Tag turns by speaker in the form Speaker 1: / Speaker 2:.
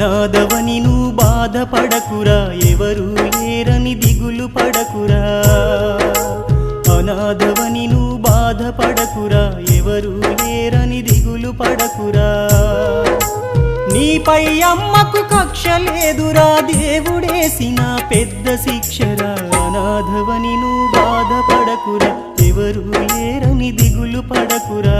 Speaker 1: అనాథవని నువ్వు బాధపడకురా, ఎవరు లేరని దిగులు పడకురా. అనాథవని నువ్వు బాధపడకురా, ఎవరు లేరని దిగులు పడకురా. నీపై అమ్మకు కక్ష లేదురా, దేవుడేసిన పెద్ద శిక్షరా. అనాథవని నువ్వు బాధపడకురా, ఎవరు లేరని దిగులు పడకురా.